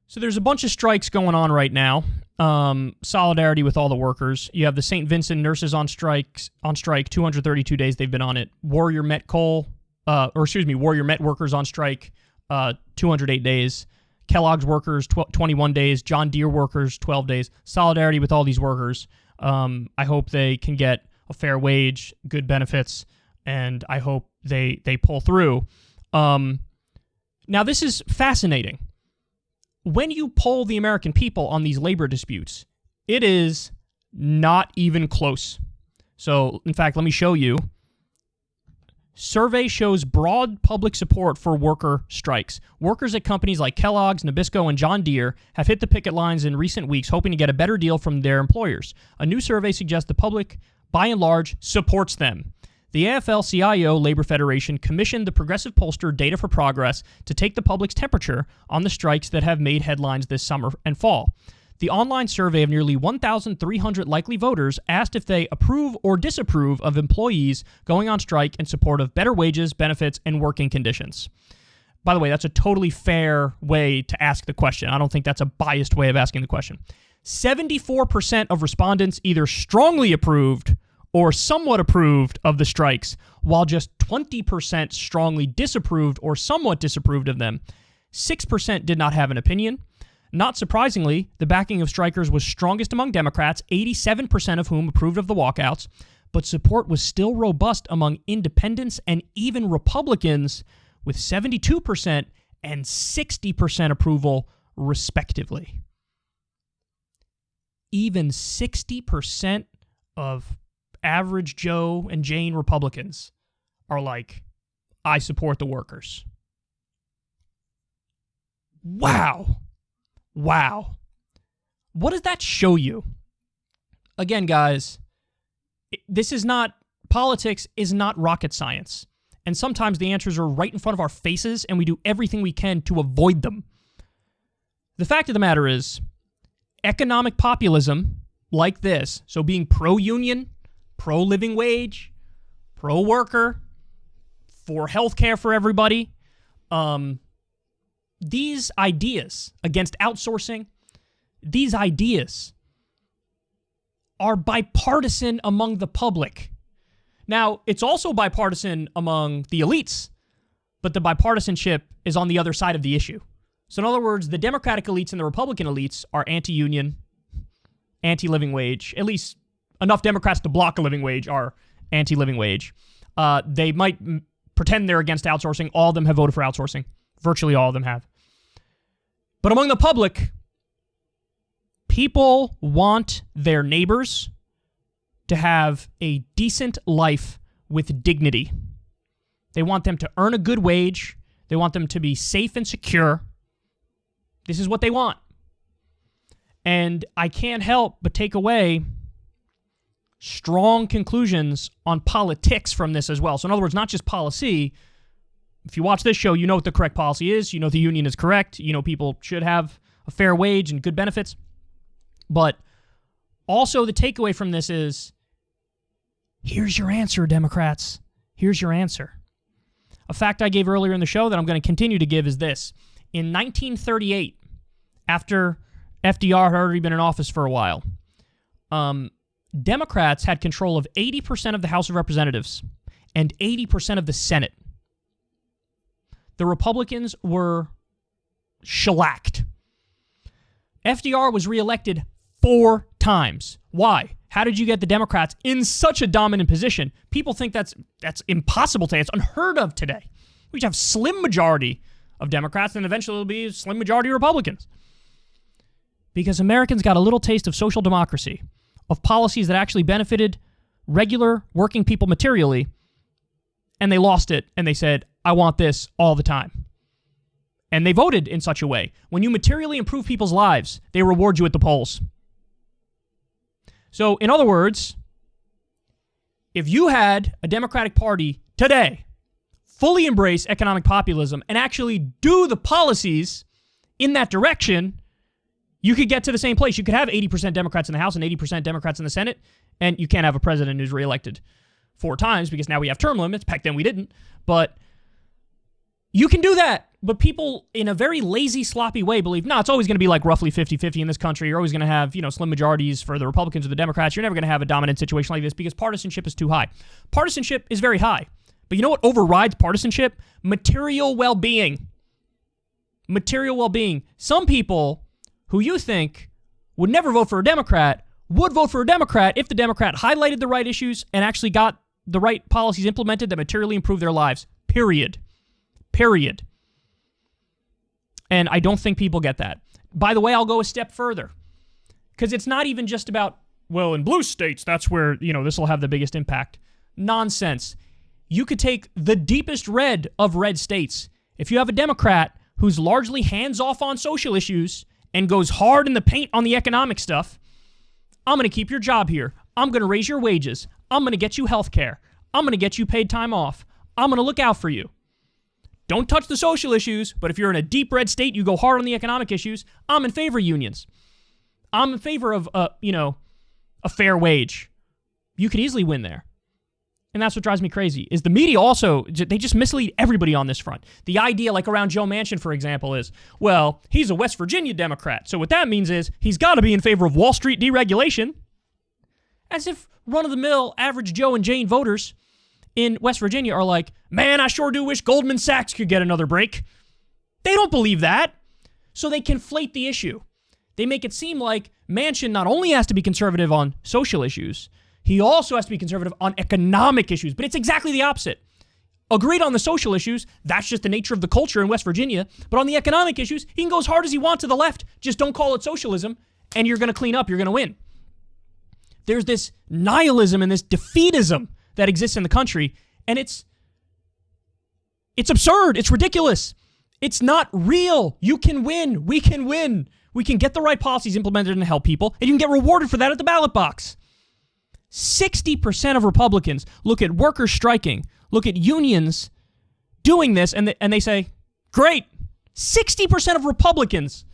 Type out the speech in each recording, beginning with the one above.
So there's a bunch of strikes going on right now. Solidarity with all the workers. You have the St. Vincent nurses on strike, 232 days they've been on it. Warrior Met workers on strike, 208 days. Kellogg's workers, 21 days. John Deere workers, 12 days. Solidarity with all these workers. I hope they can get a fair wage, good benefits, and I hope they pull through. Now, this is fascinating. When you poll the American people on these labor disputes, it is not even close. So, in fact, let me show you. Survey shows broad public support for worker strikes. Workers at companies like Kellogg's, Nabisco, and John Deere have hit the picket lines in recent weeks, hoping to get a better deal from their employers. A new survey suggests the public, by and large, supports them. The AFL-CIO Labor Federation commissioned the progressive pollster Data for Progress to take the public's temperature on the strikes that have made headlines this summer and fall. The online survey of nearly 1,300 likely voters asked if they approve or disapprove of employees going on strike in support of better wages, benefits, and working conditions. By the way, that's a totally fair way to ask the question. I don't think that's a biased way of asking the question. 74% of respondents either strongly approved or somewhat approved of the strikes, while just 20% strongly disapproved or somewhat disapproved of them. 6% did not have an opinion. Not surprisingly, the backing of strikers was strongest among Democrats, 87% of whom approved of the walkouts, but support was still robust among independents and even Republicans, with 72% and 60% approval, respectively. Even 60% of average Joe and Jane Republicans are like, I support the workers. Wow. Wow. What does that show you? Again, guys, politics is not rocket science. And sometimes the answers are right in front of our faces and we do everything we can to avoid them. The fact of the matter is, economic populism like this, so being pro-union, pro-living wage, pro-worker, for healthcare for everybody, these ideas against outsourcing, these ideas are bipartisan among the public. Now, it's also bipartisan among the elites, but the bipartisanship is on the other side of the issue. So in other words, the Democratic elites and the Republican elites are anti-union, anti-living wage. At least enough Democrats to block a living wage are anti-living wage. They might pretend they're against outsourcing. All of them have voted for outsourcing. Virtually all of them have. But among the public, people want their neighbors to have a decent life with dignity. They want them to earn a good wage. They want them to be safe and secure. This is what they want. And I can't help but take away strong conclusions on politics from this as well. So in other words, not just policy. If you watch this show, you know what the correct policy is. You know the union is correct. You know people should have a fair wage and good benefits. But also the takeaway from this is, here's your answer, Democrats. Here's your answer. A fact I gave earlier in the show that I'm going to continue to give is this. In 1938, after FDR had already been in office for a while, Democrats had control of 80% of the House of Representatives and 80% of the Senate. The Republicans were shellacked. FDR was reelected 4 times. Why? How did you get the Democrats in such a dominant position? People think that's impossible today. It's unheard of today. We have slim majority of Democrats, and eventually it'll be a slim majority of Republicans. Because Americans got a little taste of social democracy, of policies that actually benefited regular working people materially, and they lost it, and they said, I want this all the time. And they voted in such a way. When you materially improve people's lives, they reward you at the polls. So, in other words, if you had a Democratic Party today fully embrace economic populism and actually do the policies in that direction, you could get to the same place. You could have 80% Democrats in the House and 80% Democrats in the Senate, and you can't have a president who's reelected 4 times because now we have term limits. Back then we didn't. But You can do that, but people in a very lazy, sloppy way believe, no, it's always going to be like roughly 50-50 in this country. You're always going to have, slim majorities for the Republicans or the Democrats. You're never going to have a dominant situation like this because partisanship is too high. Partisanship is very high. But you know what overrides partisanship? Material well-being. Material well-being. Some people who you think would never vote for a Democrat would vote for a Democrat if the Democrat highlighted the right issues and actually got the right policies implemented that materially improve their lives. Period. And I don't think people get that. By the way, I'll go a step further. Because it's not even just about, well, in blue states, that's where, this will have the biggest impact. Nonsense. You could take the deepest red of red states. If you have a Democrat who's largely hands-off on social issues and goes hard in the paint on the economic stuff, I'm going to keep your job here. I'm going to raise your wages. I'm going to get you health care. I'm going to get you paid time off. I'm going to look out for you. Don't touch the social issues, but if you're in a deep red state, you go hard on the economic issues. I'm in favor of unions. I'm in favor of, a fair wage. You could easily win there. And that's what drives me crazy, is the media also, they just mislead everybody on this front. The idea, like around Joe Manchin, for example, is, well, he's a West Virginia Democrat, so what that means is he's got to be in favor of Wall Street deregulation. As if run-of-the-mill average Joe and Jane voters in West Virginia are like, man, I sure do wish Goldman Sachs could get another break. They don't believe that. So they conflate the issue. They make it seem like Manchin not only has to be conservative on social issues, he also has to be conservative on economic issues. But it's exactly the opposite. Agreed on the social issues, that's just the nature of the culture in West Virginia. But on the economic issues, he can go as hard as he wants to the left. Just don't call it socialism, and you're going to clean up, you're going to win. There's this nihilism and this defeatism that exists in the country, and it's absurd. It's ridiculous. It's not real. You can win. We can win. We can get the right policies implemented and help people, and you can get rewarded for that at the ballot box. 60% of Republicans look at workers striking, look at unions doing this, and they say, great. 60% of Republicans,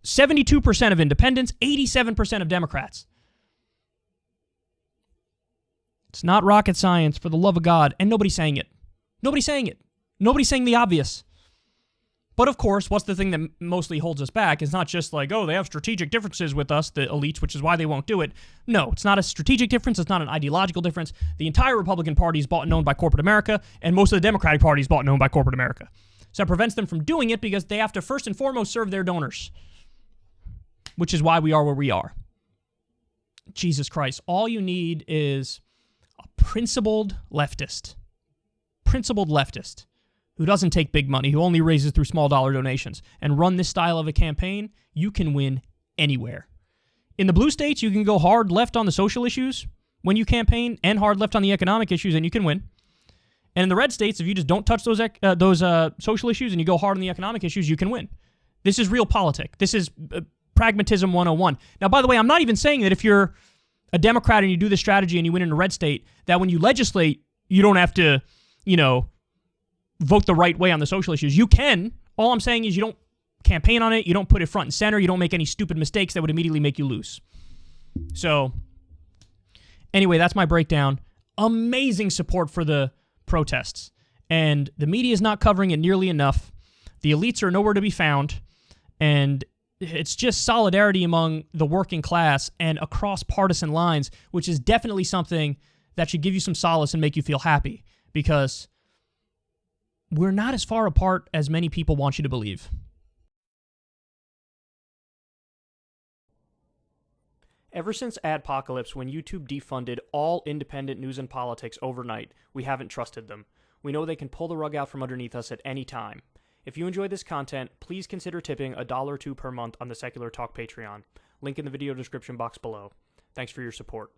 72% of independents, 87% of Democrats. It's not rocket science, for the love of God, and nobody's saying it. Nobody's saying it. Nobody's saying the obvious. But of course, what's the thing that mostly holds us back is not just like, oh, they have strategic differences with us, the elites, which is why they won't do it. No, it's not a strategic difference. It's not an ideological difference. The entire Republican Party is bought and owned by corporate America, and most of the Democratic Party is bought and owned by corporate America. So that prevents them from doing it because they have to first and foremost serve their donors, which is why we are where we are. Jesus Christ. All you need is a principled leftist who doesn't take big money, who only raises through small dollar donations, and run this style of a campaign. You can win anywhere. In the blue states, you can go hard left on the social issues when you campaign and hard left on the economic issues, and you can win. And in the red states, if you just don't touch those social issues and you go hard on the economic issues, you can win. This is real politics. This is pragmatism 101. Now, by the way, I'm not even saying that if you're a Democrat and you do this strategy and you win in a red state, that when you legislate, you don't have to, vote the right way on the social issues. You can. All I'm saying is you don't campaign on it, you don't put it front and center, you don't make any stupid mistakes that would immediately make you lose. So, anyway, that's my breakdown. Amazing support for the protests. And the media is not covering it nearly enough. The elites are nowhere to be found. And it's just solidarity among the working class and across partisan lines, which is definitely something that should give you some solace and make you feel happy. Because we're not as far apart as many people want you to believe. Ever since Adpocalypse, when YouTube defunded all independent news and politics overnight, we haven't trusted them. We know they can pull the rug out from underneath us at any time. If you enjoy this content, please consider tipping $1 or $2 per month on the Secular Talk Patreon. Link in the video description box below. Thanks for your support.